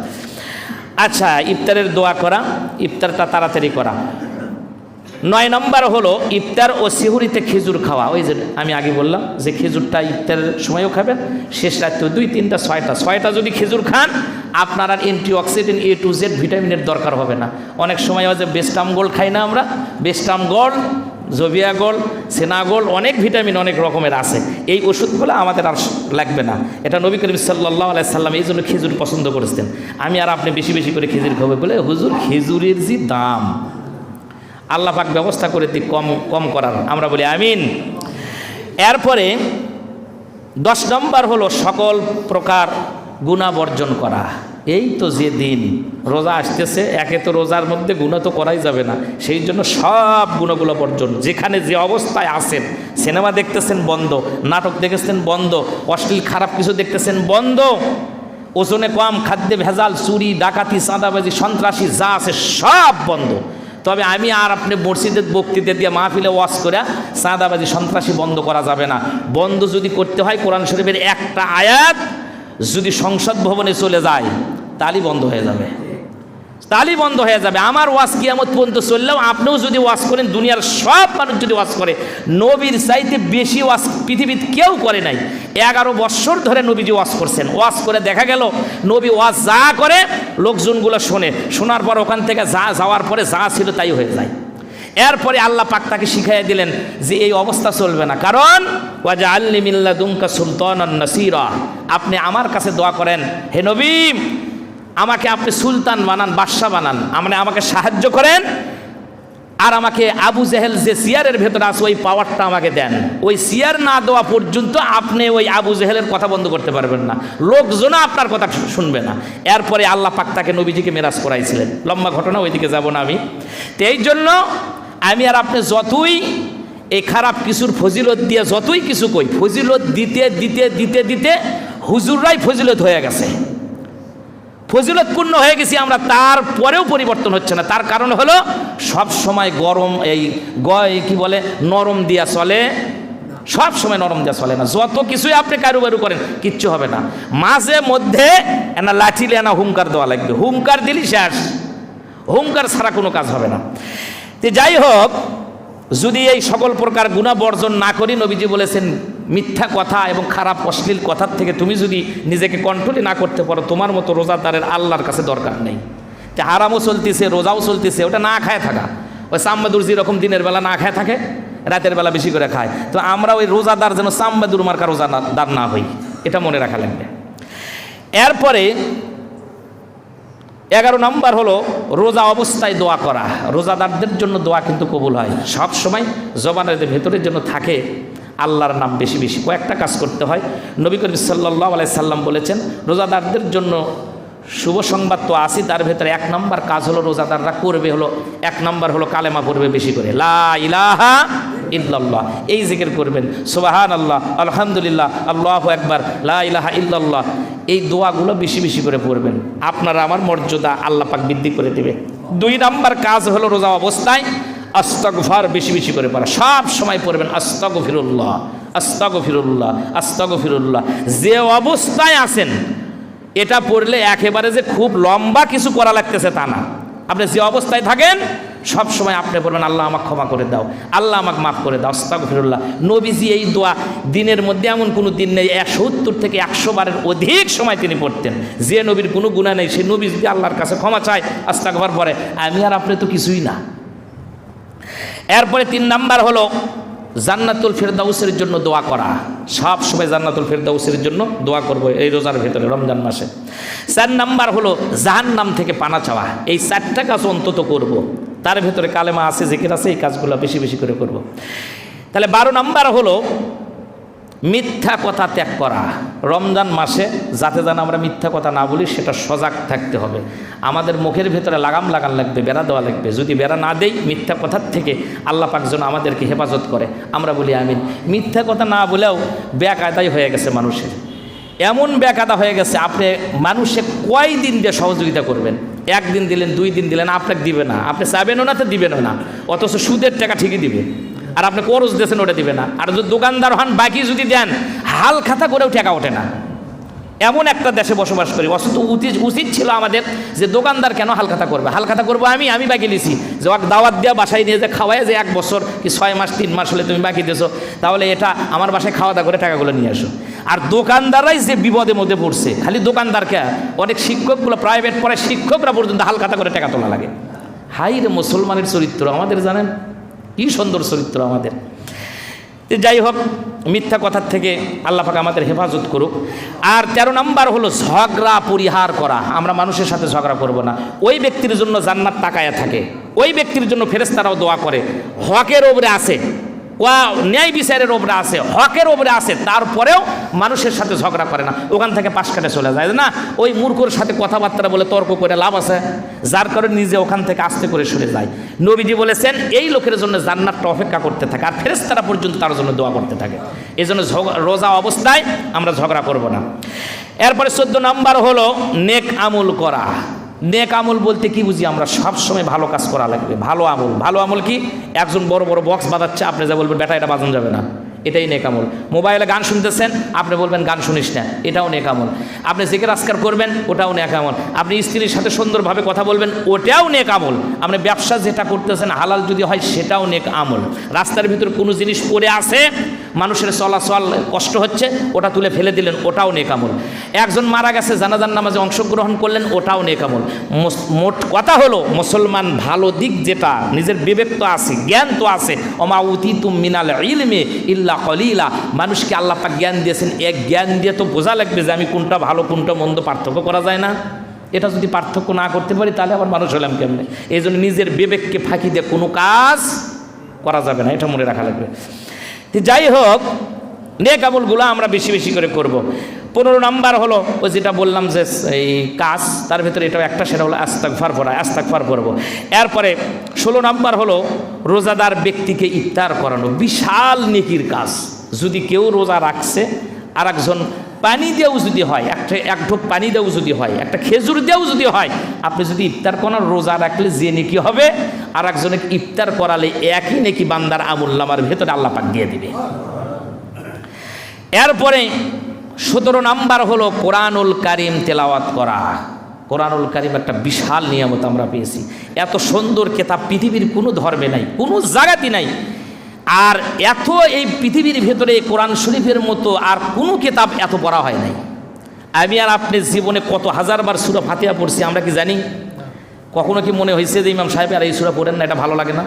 আচ্ছা, ইফতারের দোয়া করা, ইফতারটা তাড়াতাড়ি করা। 9 নম্বর হলো ইফতার ও সিহুরিতে খেজুর খাওয়া। ওই যে আমি আগে বললাম যে খেজুরটা ইফতারের সময়ও খাবেন, শেষ রাত্রেও 2, 3টা, 6টা যদি খেজুর খান আপনার আর অ্যান্টিঅক্সিডেন্ট A to Z ভিটামিনের দরকার হবে না। অনেক সময় হয় যে বেস্টাম গোল্ড খাই না আমরা, বেস্টাম গোল্ড, জোভিয়া গোল্ড, সেনা গোল্ড, অনেক ভিটামিন অনেক রকমের আছে, এই ওষুধগুলো আমাদের আর লাগবে না। এটা নবী করিম সাল্লাল্লাহু আলাইহি সাল্লাম এই জন্য খেজুর পছন্দ করেছেন। আমি আর আপনি বেশি বেশি করে খেজুর খাবো বলে হুজুর খেজুরের যে দাম, আল্লাহ পাক ব্যবস্থা করে দিক কম করার, আমরা বলি আমিন। এরপরে 10 নম্বর হলো সকল প্রকার গুনাহ বর্জন করা। এই তো যে দিন রোজা আসতেছে, একে তো রোজার মধ্যে গুনাহ তো করাই যাবে না, সেই জন্য সব গুনাহগুলো বর্জন। যেখানে যে অবস্থায় আছেন, সিনেমা দেখতেছেন বন্ধ, নাটক দেখতেছেন বন্ধ, অশ্লীল খারাপ কিছু দেখতেছেন বন্ধ, ওজনে কম, খাদ্যে ভেজাল, চুরি, ডাকাতি, চাঁদাবাজি, সন্ত্রাসী যা আছে সব বন্ধ। তবে আমি আর আপনি মসজিদের বক্তৃতা দিয়ে মাহফিলে ওয়াজ করে চাঁদাবাজি, সন্ত্রাসী বন্ধ করা যাবে না। বন্ধ যদি করতে হয় কোরআন শরীফের একটা আয়াত যদি সংসদ ভবনে চলে যায় তাহলেই বন্ধ হয়ে যাবে, তাহলেই বন্ধ হয়ে যাবে। আমার ওয়াজ কিয়ামত পর্যন্ত চললেও আপনিও যদি ওয়াজ করেন, দুনিয়ার সব মানুষ যদি ওয়াজ করে, নবীর চাইতে বেশি ওয়াজ পৃথিবীতে কেউ করে নাই। 11 বছর ধরে নবীজি ওয়াজ করছেন, ওয়াজ করে দেখা গেল নবী ওয়াজ যা করে লোকজনগুলো শোনার পর ওখান থেকে যাওয়ার পরে যা ছিল তাই হয়ে যায়। এরপরে আল্লাহ পাক তাকে শিখাইয়া দিলেন যে এই অবস্থা চলবে না, কারণ ওয়াজআলনি মিন লাদুনকা সুলতানান নাসীরা, আপনি আমার কাছে দোয়া করেন, হে নবী আমাকে আপনি সুলতান বানান, বাদশা বানান, আমাকে সাহায্য করেন, আর আমাকে আবু জেহেল যে সিয়ারের ভেতরে আছে ওই পাওয়ারটা আমাকে দেন। ওই সিয়ার না দেওয়া পর্যন্ত আপনি ওই আবু জেহেলের কথা বন্ধ করতে পারবেন না, লোকজনও আপনার কথা শুনবে না। এরপরে আল্লাহ পাক তাকে নবীজিকে মেরাজ করাইছিলেন, লম্বা ঘটনা, ওইদিকে যাব না আমি। তো এই জন্য আমি আর আপনি যতই এই খারাপ কিছুর ফজিলত দিয়ে যতই কিছু কই, ফজিলত দিতে দিতে দিতে দিতে হুজুররাই ফজিলত হয়ে গেছে, ফজিলতপূর্ণ হয়ে গেছি আমরা, তারপরেও পরিবর্তন হচ্ছে না। তার কারণ হলো সব সময় গরম কি বলে নরম দিয়া চলে, সব সময় নরম দিয়া চলে না। যত কিছুই আপনি কারুবারু করেন কিচ্ছু হবে না, মাঝে মধ্যে এনা লাঠিলে এনা হুঙ্কার দেওয়া লাগবে, হুঙ্কার দিলি শেষ, হুঙ্কার ছাড়া কোনো কাজ হবে না। তো যাই হোক, যদি এই সকল প্রকার গুনাহ বর্জন না করি, নবীজি বলেছেন মিথ্যা কথা এবং খারাপ অশ্লীল কথার থেকে তুমি যদি নিজেকে কন্ট্রোলে না করতে পারো, তোমার মতো রোজাদারের আল্লাহর কাছে দরকার নেই। যে হারামও চলতেছে রোজাও চলতেছে, ওটা না খায় থাকা, ওই সাম্বাদুর যেরকম দিনের বেলা না খায় থাকে, রাতের বেলা বেশি করে খায়, তো আমরা ওই রোজাদার যেন সাম্বাদুর মার্কা রোজাদার না হই, এটা মনে রাখা লাগবে। এরপরে 11 নম্বর হলো রোজা অবস্থায় দোয়া করা। রোজাদারদের জন্য দোয়া কিন্তু কবুল হয়, সব সময় জবানের ভেতরের জন্য থাকে আল্লাহর নাম বেশি বেশি। কয়েকটা কাজ করতে হয়, নবী করিম সাল্লাল্লাহু আলাইহি সাল্লাম বলেছেন রোজাদারদের জন্য শুভ সংবাদ তো আছে, তার ভেতরে 1 নম্বর কাজ হলো রোজাদাররা করবে হলো 1 নম্বর হলো কালেমা পড়বে বেশি করে, লা ইলাহা ইল্লাল্লাহ, এই জিকির করবেন, সুবহানাল্লাহ, আলহামদুলিল্লাহ, আল্লাহু আকবার, লা ইলাহা ইল্লাল্লাহ, এই দোয়াগুলো বেশি বেশি করে পড়বেন, আপনারা আমার মর্যাদা আল্লাহ পাক বৃদ্ধি করে দেবে। 2 নম্বর কাজ হলো রোজা অবস্থায় আস্তাগফার বেশি বেশি করে পড়া, সব সময় পড়বেন আস্তাগফিরুল্লাহ আস্তাগফিরুল্লাহ আস্তাগফিরুল্লাহ। যে অবস্থায় আছেন এটা পড়লে একেবারে যে খুব লম্বা কিছু করা লাগতেছে তা না, আপনি যে অবস্থায় থাকেন সব সময় আপনি বলবেন আল্লাহ আমাকে ক্ষমা করে দাও, আল্লাহ আমাকে মাফ করে দাও, আস্তাগফিরুল্লাহ। নবীজি এই দোয়া দিনের মধ্যে এমন কোনো দিন নেই 70 থেকে 100 বারের অধিক সময় তিনি পড়তেন। যে নবীর কোনো গুনাহ নেই সেই নবী যদি আল্লাহর কাছে ক্ষমা চায় আস্তাগফার পরে, আমি আর আপনি তো কিছুই না। এরপরে 3 নাম্বার হলো জান্নাতুল ফেরদাউসের জন্য দোয়া করা, সব সময় জান্নাতুল ফেরদাউসের জন্য দোয়া করব এই রোজার ভেতরে, রমজান মাসে। 4 নাম্বার হলো জাহান্নাম থেকে পানা চাওয়া, এই 4টা কাজ অন্তত করব, তার ভেতরে কালেমা আছে, জিকির আছে, এই কাজগুলো বেশি বেশি করে করব। তাহলে 12 নাম্বার হলো মিথ্যা কথা ত্যাগ করা। রমজান মাসে যাতে যেন আমরা মিথ্যা কথা না বলি সেটা সজাগ থাকতে হবে, আমাদের মুখের ভেতরে লাগাম লাগবে, বেড়া দেওয়া লাগবে। যদি বেড়া না দেই মিথ্যা কথার থেকে আল্লাহ পাক যেন আমাদেরকে হেফাজত করে, আমরা বলি আমিন। মিথ্যা কথা না বলেও বেকায়দাই হয়ে গেছে মানুষের, এমন বেকায়দা হয়ে গেছে, আপনি মানুষে কয়দিন দিয়ে সহযোগিতা করবেন, 1 দিন দিলেন 2 দিন দিলেন, আপনাকে দিবে না, আপনি চাবেনও না তো দিবেনও না, অথচ সুদের টাকা ঠিকই দিবে, আর আপনি খরচ দিয়েছেন ওটা দিবে না। আর যদি দোকানদার হন বাকি যদি দেন হাল খাতা করেও টাকা ওঠে না। এমন একটা দেশে বসবাস করি, অথচ উচিত ছিল আমাদের যে দোকানদার কেন হালখাতা করবে, হালখাতা করবো আমি বাকি নিছি, যে ওকে দাওয়াত দেওয়া বাসায় নিয়ে যে খাওয়ায় যে 1 বছর কি 6 মাস 3 মাস হলে তুমি বাকি দিয়েছো, তাহলে এটা আমার বাসায় খাওয়া দাওয়া করে টাকাগুলো নিয়ে আসো। আর দোকানদাররাই যে বিপদের মধ্যে পড়ছে, খালি দোকানদারকে, অনেক শিক্ষকগুলো প্রাইভেট পড়ায় শিক্ষকরা পর্যন্ত হালখাতা করে টাকা তোলা লাগে। হাই রে মুসলমানের চরিত্র আমাদের, জানেন কি সুন্দর চরিত্র আমাদের। যাই হোক, মিথ্যা কথার থেকে আল্লাহ পাক আমাদের হেফাজত করুক। আর 13 নাম্বার হলো ঝগড়া পরিহার করা, আমরা মানুষের সাথে ঝগড়া করব না। ওই ব্যক্তির জন্য জান্নাত তাকায়া থাকে, ওই ব্যক্তির জন্য ফেরেশতারাও দোয়া করে, হকের ওপরে আছে, ন্যায় বিচারের ওপরে আছে, হকের ওপরে আছে, তারপরেও মানুষের সাথে ঝগড়া করে না, ওখান থেকে পাশ কাটে চলে যায় না। ওই মূর্খর সাথে কথাবার্তা বলে তর্ক করে লাভ আছে, যার কারণে নিজে ওখান থেকে আস্তে করে সরে যায়। নবীজি বলেছেন এই লোকের জন্য জান্নাতটা অপেক্ষা করতে থাকে, আর ফেরেশতারা পর্যন্ত তার জন্য দোয়া করতে থাকে। এই জন্য রোজা অবস্থায় আমরা ঝগড়া করব না। এরপরে 14 নাম্বার হলো নেক আমল করা। নেক আমল বলতে কি বুঝি আমরা? সবসময় ভালো কাজ করা লাগবে। ভালো আমল, ভালো আমল কি? একজন বড় বড় বক্স বাজাচ্ছে, আপনি যা বলবেন বেটা এটা বাজানো যাবে না, এটাই নেক আমল। মোবাইলে গান শুনতেছেন, আপনি বলবেন গান শুনিস না, এটাও নেক আমল। আপনি জিকির আজকার করবেন, ওটাও নেক আমল। আপনি স্ত্রীর সাথে সুন্দরভাবে কথা বলবেন, ওটাও নেক আমল। আপনি ব্যবসা যেটা করতেছেন হালাল যদি হয় সেটাও নেক আমল। রাস্তার ভিতরে কোনো জিনিস পড়ে আছে, মানুষের চলাচল কষ্ট হচ্ছে, ওটা তুলে ফেলে দিলেন, ওটাও নেক আমল। একজন মারা গেছে, জানাজার নামাজে অংশগ্রহণ করলেন, ওটাও নেক আমল। মোট কথা হলো মুসলমান ভালো দিক যেটা, নিজের বিবেক তো আছে, জ্ঞান তো আছে, ওমা উতিতুম মিনাল ইলমি ইল্লা কলিলা, মানুষকে আল্লাহ পাক জ্ঞান দিয়েছেন, এক জ্ঞান দিয়ে তো বোঝা লাগবে যে আমি কোনটা ভালো কোনটা মন্দ পার্থক্য করা যায় না। এটা যদি পার্থক্য না করতে পারি তাহলে আবার মানুষ হলাম কেমনে? এই জন্য নিজের বিবেককে ফাঁকি দিয়ে কোনো কাজ করা যাবে না, এটা মনে রাখা লাগবে। তো যাই হোক, নেক আমলগুলো আমরা বেশি বেশি করে করব। 15 নম্বর হলো ওই যেটা বললাম যে এই কাজ, তার ভিতরে এটাও একটা, সেটা হলো ইস্তিগফার পড়া, ইস্তিগফার করব। এরপরে 16 নম্বর হলো রোজাদার ব্যক্তিকে ইফতার করানো, বিশাল নেকির কাজ। যদি কেউ রোজা রাখছে আর একজন পানি দিয়েও যদি হয়, এক ঢোক পানি দিয়েও যদি হয়, একটা খেজুর দিয়েও যদি হয়, আপনি যদি ইফতার করান, রোজা রাখলে যে নেকি হবে আর একজনকে ইফতার করালে একই নেকি বান্দার আমুলনামার ভেতরে আল্লাহ পাক দিয়ে দিবে। এরপরে 17 নম্বর হলো কোরআনুল কারীম তেলাওয়াত করা। কোরআনুল কারীম একটা বিশাল নিয়ামত আমরা পেয়েছি। এত সুন্দর কিতাব পৃথিবীর কোনো ধর্মে নাই, কোনো জায়গাতে নাই। আর এত এই পৃথিবীর ভেতরে কোরআন শরীফের মতো আর কোনো কিতাব এত পড়া হয় নাই। আমি আর আপনি জীবনে কত হাজারবার সূরা ফাতিহা পড়ছি আমরা কি জানি? কখনো কি মনে হয়েছে যে ইমাম সাহেব আর এই সূরা পড়েন না, এটা ভালো লাগে না?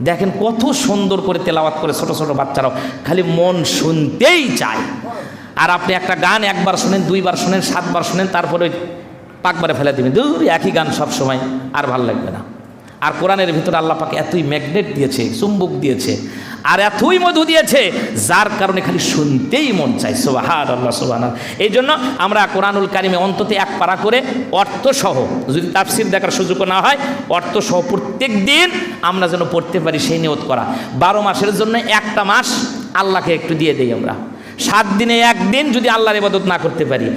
দেখেন কত সুন্দর করে তেলাওয়াত করে ছোট ছোট বাচ্চারাও, খালি মন শুনতেই চায়। আর আপনি একটা গান একবার শোনেন, 2 বার শোনেন, 7 বার শোনেন, তারপরে পাকবারে ফেলে দেবেন, দূর একই গান সব সময়, আর ভালো লাগবে না। আর কোরআনের ভিতরে আল্লাহ পাক এতই ম্যাগনেট দিয়েছে, চুম্বক দিয়েছে, আর এতই মধু দিয়েছে, যার কারণে খালি শুনতেই মন চায়। সুবহানাল্লাহ, সুবহানাল্লাহ। এই জন্য আমরা কোরআনুল কারিমে অন্তত 1 পারা করে অর্থসহ, যদি তাফসির দেখার সুযোগ না হয়, অর্থসহ প্রত্যেক দিন আমরা যেন পড়তে পারি, সেই নিয়ত করা। 12 মাসের জন্য একটা মাস আল্লাহকে একটু দিয়ে দেই আমরা। 7 দিনে 1 দিন যদি আল্লাহর ইবাদত না করতে পারি,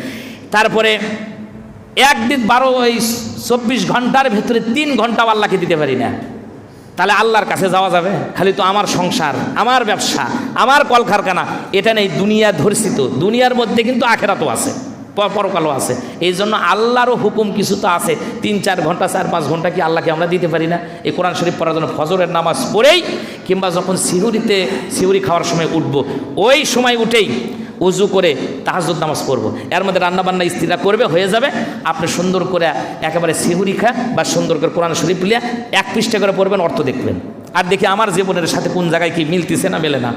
তারপরে একদিন 24 ঘন্টার ভেতরে 3 ঘন্টাও আল্লাহকে দিতে পারি না, তাহলে আল্লাহর কাছে যাওয়া যাবে? খালি তো আমার সংসার, আমার ব্যবসা, আমার কলকারখানা, এটা নেই। দুনিয়া ধরছি তো, দুনিয়ার মধ্যে কিন্তু আখেরাতও আছে, পরকালও আছে। এই জন্য আল্লাহরও হুকুম কিছু তো আছে। 3-4 ঘন্টা, 4-5 ঘন্টা কি আল্লাহকে আমরা দিতে পারি না? এই কোরআন শরীফ পড়ার জন্য ফজরের নামাজ পড়েই, কিংবা যখন সিহুরি খাওয়ার সময় উঠবো, ওই সময় উঠেই উজু করে তাহাজ্জুদ নামাজ পড়বো। এর মধ্যে রান্নাবান্না স্ত্রীরা করবে, হয়ে যাবে। আপনি সুন্দর করে একেবারে সিহুরি খা বা সুন্দর করে কোরআন শরীফ লিয়া 1 পৃষ্ঠা করে পড়বেন, অর্থ দেখবেন, আর দেখি আমার জীবনের সাথে কোন জায়গায় কি মিলতেছে না মেলে না।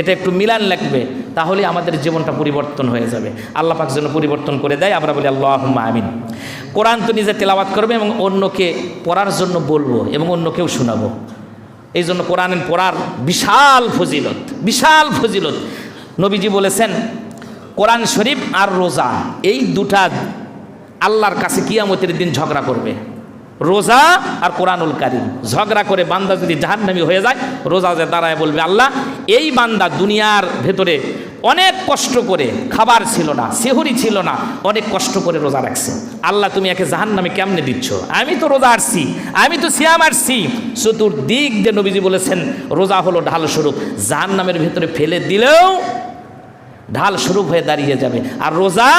এটা একটু মিলান লাগবে, তাহলে আমাদের জীবনটা পরিবর্তন হয়ে যাবে। আল্লাহ পাক যেন পরিবর্তন করে দেয়, আমরা বলি আল্লাহুম্মা আমিন। কোরআন তো নিজে তেলাওয়াত করবে এবং অন্যকে পড়ার জন্য বলবো এবং অন্যকেও শোনাবো। এই জন্য কোরআন পড়ার বিশাল ফজিলত, বিশাল ফজিলত। নবীজি বলেছেন, কোরআন শরীফ আর রোজা, এই দুটা আল্লাহর কাছে কিয়ামতের দিন ঝগড়া করবে। রোজা আর কোরআনুল কারীম ঝগড়া করে বান্দা যদি জাহান্নামী হয়ে যায়, রোজা যে দাঁড়ায় বলবে, আল্লাহ এই বান্দা দুনিয়ার ভেতরে অনেক কষ্ট করে, খাবার ছিল না, সেহরি ছিল না, অনেক কষ্ট করে রোজা রাখছে, আল্লাহ তুমি একে জাহান্নামে কেমনে দিচ্ছ? আমি তো রোজা আসছি, আমি তো সিয়াম আসছি। চতুর্দিক দিয়ে নবীজি বলেছেন, রোজা হলো ঢাল স্বরূপ, জাহান্নামের ভেতরে ফেলে দিলেও ঢাল স্বরূপ হয়ে দাঁড়িয়ে যাবে। আর রোজা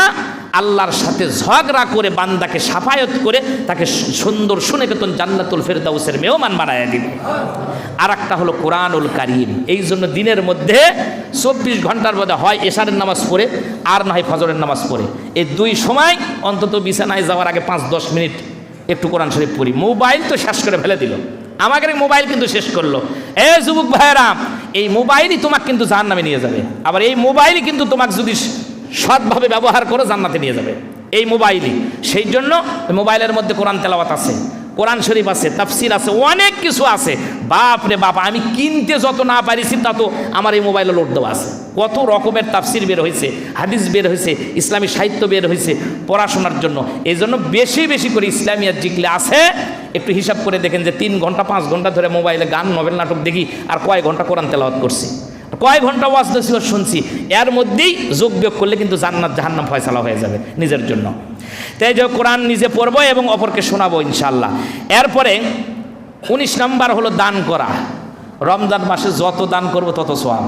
আল্লাহর সাথে ঝগড়া করে বান্দাকে সাফায়াত করে তাকে সুন্দর সুনিকেতন জান্নাতুল ফেরদাউসের মেহমান বানায় দিবে। আর একটা হলো কোরআনুল কারীম। এই জন্য দিনের মধ্যে 24 ঘন্টার মধ্যে হয় এশারের নামাজ পড়ে, আর না হয় ফজরের নামাজ পড়ে, এই 2 সময় অন্তত বিছানায় যাওয়ার আগে 5-10 মিনিট একটু কোরআন শরীফ পড়ি। মোবাইল তো শেষ করে ফেলে দিল, আমাদের মোবাইল কিন্তু শেষ করলো। এ যুবক ভাইয়েরা, এই মোবাইলই তোমাকে কিন্তু জাহান্নামে নিয়ে যাবে। আবার এই মোবাইলই কিন্তু তোমাকে যদি সৎভাবে ব্যবহার করো জান্নাতে নিয়ে যাবে, এই মোবাইলই। সেই জন্য মোবাইলের মধ্যে কোরআন তেলাওয়াত আছে, কোরআন শরীফ আছে, তাফসির আছে, অনেক কিছু আছে। বাপ রে বাপ, আমি কিনতে যত না পারিছি তা তো আমার এই মোবাইলে লোড দেওয়া আছে। কত রকমের তাফসির বের হয়েছে, হাদিস বের হয়েছে, ইসলামী সাহিত্য বের হয়েছে পড়াশোনার জন্য। এই জন্য বেশি বেশি করে ইসলামিয়াত যেগুলো আছে একটু হিসাব করে দেখেন যে 3 ঘন্টা 5 ঘন্টা ধরে মোবাইলে গান, নভেল, নাটক দেখি, আর কয় ঘন্টা কোরআন তেলাওয়াত করছি, কয় ঘন্টা ওয়াজ নসিহত শুনছি। এর মধ্যেই যোগ বিয়োগ করলে কিন্তু জান্নাত জাহান্নাম ফয়সালা হয়ে যাবে নিজের জন্য। তাই যে কোরআন নিজে পড়বো এবং অপরকে শোনাবো ইনশাআল্লাহ। এরপরে 19 নম্বর হলো দান করা। রমজান মাসে যত দান করবো তত সওয়াব।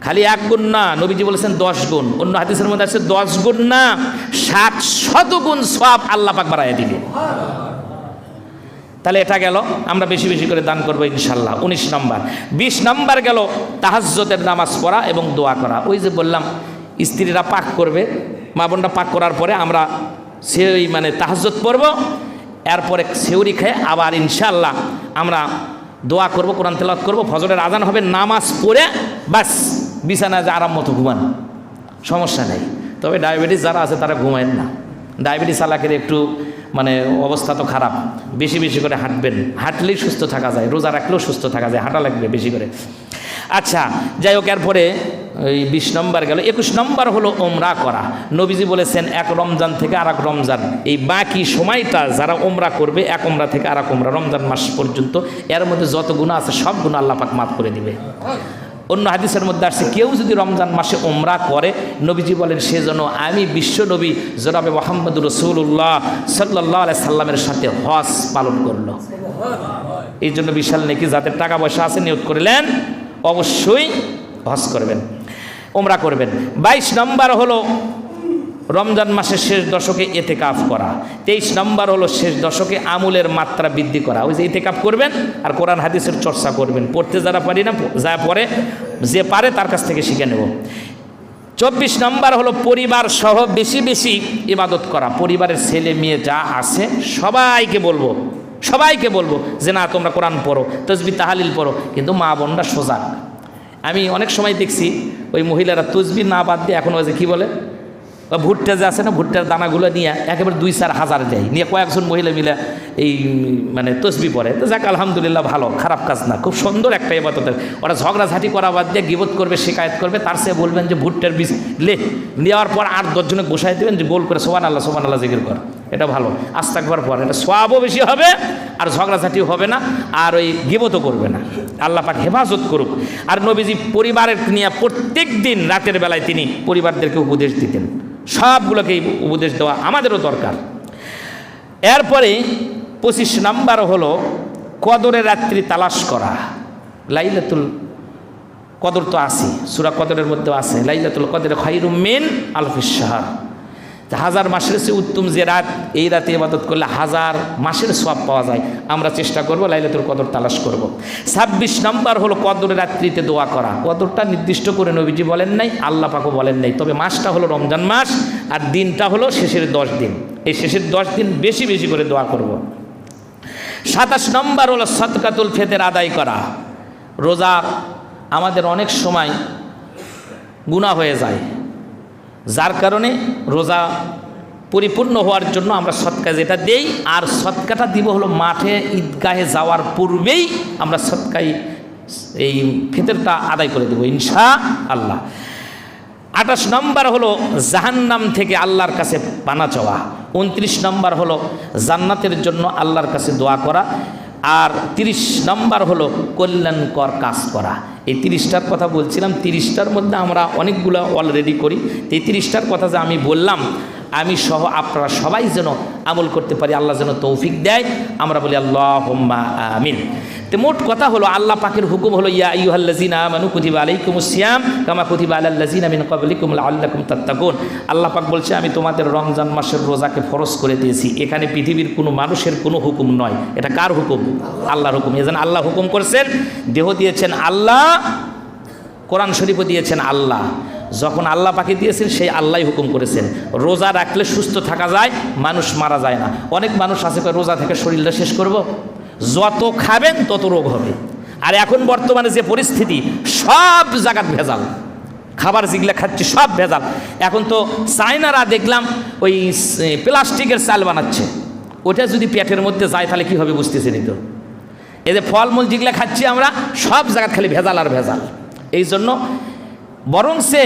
খালি 1 গুণ না, নবীজি বলেছেন 10 গুণ। অন্য হাদিসের মধ্যে আছে 10 গুণ না, 700 গুণ সওয়াব আল্লাহ পাক বাড়াইয়া দিবে। তাহলে এটা গেল, আমরা বেশি বেশি করে দান করবো ইনশাল্লাহ। 19 নম্বর। 20 নম্বর গেল তাহাজ্জুদের নামাজ পড়া এবং দোয়া করা। ওই যে বললাম স্ত্রীরা পাক করবে, মা বোনরা পাক করার পরে আমরা সেই মানে তাহাজ্জুদ পড়বো, এরপরে সেউরি খেয়ে আবার ইনশাল্লাহ আমরা দোয়া করব, কোরআন তেলাওয়াত করব, ফজরের আজান হবে, নামাজ পড়ে বাস বিছানায় যে আরাম মতো ঘুমান, সমস্যা নেই। তবে ডায়াবেটিস যারা আছে তারা ঘুমায়েন না। ডায়াবেটিস আলাকের একটু মানে অবস্থা তো খারাপ, বেশি বেশি করে হাঁটবেন, হাঁটলেই সুস্থ থাকা যায়, রোজা রাখলেও সুস্থ থাকা যায়, হাঁটা লাগবে বেশি করে। আচ্ছা যাই হোক, এরপরে ওই 20 নম্বর গেল। 21 নম্বর হলো ওমরা করা। নবীজি বলেছেন এক রমজান থেকে আর এক রমজান, এই বাকি সময়টা যারা ওমরা করবে, এক ওমরা থেকে আর এক ওমরা, রমজান মাস পর্যন্ত, এর মধ্যে যত গুনাহ আছে সব গুনাহ আল্লাহ পাক মাফ করে দিবে। অন্য হাদিসের মধ্যে আসছে কেউ যদি রমজান মাসে ওমরা করে, নবীজি বলেন সে যেন আমি বিশ্ব নবী জনাবে মুহাম্মদ রাসূলুল্লাহ সাল্লাল্লাহু আলাইহি সাল্লামের সাথে হজ পালন করলো। এই জন্য বিশাল নেকি, যাদের টাকা পয়সা আছে নিয়ত করলেন অবশ্যই হজ করবেন, ওমরা করবেন। 22 নম্বর হলো রমজান মাসের শেষ দশকে ইতিকাফ করা। 23 নম্বর হলো শেষ দশকে আমলের মাত্রা বৃদ্ধি করা। ওই যে ইতিকাফ করবেন আর কোরআন হাদিসের চর্চা করবেন, পড়তে যারা পারি না, যা পড়ে যে পারে তার কাছ থেকে শিখে নেব। 24 নম্বর হলো পরিবার সহ বেশি বেশি ইবাদত করা। পরিবারের ছেলে মেয়ে যা আছে সবাইকে বলবো যে না তোমরা কোরআন পড়ো, তাসবিহ তাহলিল পড়ো, কিন্তু মা বোনরা সোজা। আমি অনেক সময় দেখছি ওই মহিলারা তাসবিহ না বাদ দিয়ে এখন ওই যে কী বলে ভুট্টা যে আছে না, ভুট্টার দানাগুলো নিয়ে একেবারে 2-4 হাজার দেয়, নিয়ে কয়েকজন মহিলা মিলে এই মানে তসবি পড়ে। তো যাক আলহামদুলিল্লাহ, ভালো, খারাপ কাজ না, খুব সুন্দর একটা ইবাদত। ওরা ঝগড়াঝাটি করা বাদ দিয়ে গিবত করবে, শিকায়ত করবে, তার চেয়ে বলবেন যে ভুট্টার বীজ নেওয়ার পর 8-10 জনে বসাই দেবেন যে গোল করে সুবহানাল্লাহ জিকির কর, এটা ভালো, আস্তাগফার পর, এটা সওয়াবও বেশি হবে আর ঝগড়াঝাটিও হবে না আর ওই গিবতও করবে না। আল্লাহ পাক হেফাজত করুক। আর নবীজি পরিবারের নিয়ে প্রত্যেক দিন রাতের বেলায় তিনি পরিবারদেরকে উপদেশ দিতেন, সবগুলোকে উপদেশ দেওয়া আমাদেরও দরকার। এরপরে 25 নম্বর হলো কদরের রাত্রি তালাশ করা। লাইলাতুল কদর তো আছে, সূরা কদরের মধ্যেও আছে, লাইলাতুল কদর খায়রুম মিন আলফিশ শাহর। 1000 মাসের চেয়ে উত্তম যে রাত, এই রাতে ইবাদত করলে 1000 মাসের সওয়াব পাওয়া যায়। আমরা চেষ্টা করব লাইলাতুল কদর তালাশ করব। 26 নম্বর হলো কদরের রাত্রিতে দোয়া করা। কদরটা নির্দিষ্ট করে নবীজি বলেন নাই, আল্লাহ পাকও বলেন নাই, তবে মাসটা হলো রমজান মাস আর দিনটা হলো শেষের 10 দিন। এই শেষের 10 দিন বেশি বেশি করে দোয়া করব। 27 নম্বর হলো সাদকাতুল ফিতর আদায় করা। রোজা আমাদের অনেক সময় গুনাহ হয়ে যায়, যার কারণে রোজা পরিপূর্ণ হওয়ার জন্য আমরা সদকা যেটা দেই, আর সদকাটা দিব হলো মাঠে ঈদগাহে যাওয়ার পূর্বেই আমরা সদকাই এই ফিতরটা আদায় করে দেব ইনশাআল্লাহ। 28 নম্বর হলো জাহান্নাম থেকে আল্লাহর কাছে পানা চাওয়া। 29 নম্বর হলো জান্নাতের জন্য আল্লাহর কাছে দোয়া করা। আর 30 নম্বর হলো কল্যাণকর কাজ করা। এই 30টার কথা বলছিলাম, 30টার মধ্যে আমরা অনেকগুলো অলরেডি করি। এই 30টার কথা যে আমি বললাম, আমি সহ আপনারা সবাই যেন আমল করতে পারি, আল্লাহ যেন তৌফিক দেয়, আমরা বলি আল্লাহুম্মা আমিন। তো মোট কথা হলো আল্লাহ পাকের হুকুম হলো ইয়া আইয়ুহাল্লাযিনা আমানু কুতিবা আলাইকুমুস সিয়াম কামা কুতিবা আলাল্লাযিনা মিন ক্বাবলিকুম লাআল্লাকুম তাত্তাকুন। আল্লাহ পাক বলছে আমি তোমাদের রমজান মাসের রোজাকে ফরজ করে দিয়েছি। এখানে পৃথিবীর কোনো মানুষের কোনো হুকুম নয়, এটা কার হুকুম? আল্লাহর হুকুম। এজন্য আল্লাহ হুকুম করেছেন, দেহ দিয়েছেন আল্লাহ, কোরআন শরীফও দিয়েছেন আল্লাহ। যখন আল্লাহ পাকে দিয়েছেন সেই আল্লাহই হুকুম করেছেন। রোজা রাখলে সুস্থ থাকা যায়, মানুষ মারা যায় না। অনেক মানুষ আছে রোজা থেকে শরীরটা শেষ করব, যত খাবেন তত রোগ হবে। আর এখন বর্তমানে যে পরিস্থিতি, সব জায়গায় ভেজাল, খাবার যেগুলো খাচ্ছি সব ভেজাল। এখন তো চায়নারা দেখলাম ওই প্লাস্টিকের চাল বানাচ্ছে, ওটা যদি পেটের মধ্যে যায় তাহলে কী হবে বুঝতেছি নি তো। এই যে ফলমূল যেগুলো খাচ্ছি আমরা, সব জায়গায় খালি ভেজাল আর ভেজাল। এই জন্য বরং সে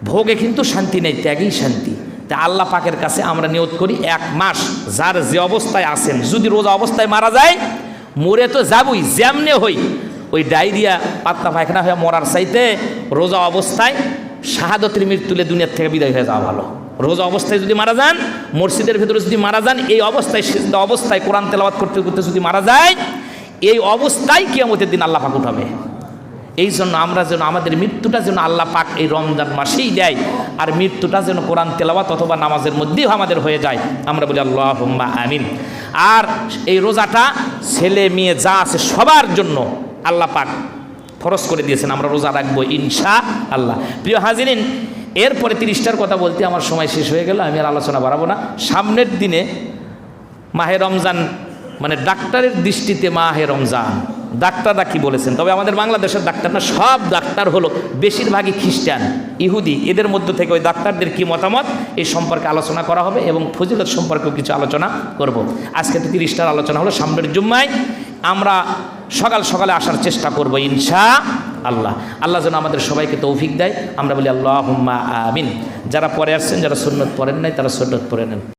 ভোগে কিন্তু শান্তি নেই, ত্যাগেই শান্তি। তা আল্লাহ পাকের কাছে আমরা নিয়ত করি 1 মাস যার যে অবস্থায় আছেন, যদি রোজা অবস্থায় মারা যায়, মরে তো যাবই, যেমনে হই ওই ডায়রিয়া পাতলা পায়খানা হয়ে মরার চাইতে রোজা অবস্থায় শাহাদতের মৃত্যুলে দুনিয়ার থেকে বিদায় হয়ে যাওয়া ভালো। রোজা অবস্থায় যদি মারা যান, মসজিদের ভিতরে যদি মারা যান, এই অবস্থায় সিজদা অবস্থায় কোরআন তেলাওয়াত করতে করতে যদি মারা যায়, এই অবস্থায় কিয়ামতের দিন আল্লাহ পাক উঠাবে। এই জন্য আমরা যেন আমাদের মৃত্যুটা যেন আল্লাহ পাক এই রমজান মাসেই দেয়, আর মৃত্যুটা যেন কোরআন তেলাওয়াত অথবা নামাজের মধ্যেও আমাদের হয়ে যায়। আমরা বলি আল্লাহুম্মা আমিন। আর এই রোজাটা ছেলে মেয়ে যা আছে সবার জন্য আল্লাহ পাক ফরজ করে দিয়েছেন, আমরা রোজা রাখবো ইনশাআল্লাহ। প্রিয় হাজিরিন, এরপরে 30টার কথা বলতে আমার সময় শেষ হয়ে গেল, আমি আর আলোচনা বাড়াবো না। সামনের দিনে মাহে রমজান, মানে ডাক্তারের দৃষ্টিতে মাহে রমজান, ডাক্তাররা কি বলেছেন, তবে আমাদের বাংলাদেশের ডাক্তার না, সব ডাক্তার হলো বেশিরভাগই খ্রিস্টান, ইহুদি, এদের মধ্য থেকে ওই ডাক্তারদের কি মতামত এই সম্পর্কে আলোচনা করা হবে এবং ফজিলত সম্পর্কেও কিছু আলোচনা করব। আজকে তো 30টার আলোচনা হলো, সামনের জুম্মায় আমরা সকাল সকালে আসার চেষ্টা করব ইনশাআল্লাহ। আল্লাহ যেন আমাদের সবাইকে তৌফিক দেয়। আমরা বলি আল্লাহুম্মা আমিন। যারা পরে আসছেন, যারা সুন্নত পড়েন নাই, তারা সুন্নত পড়ে নেন।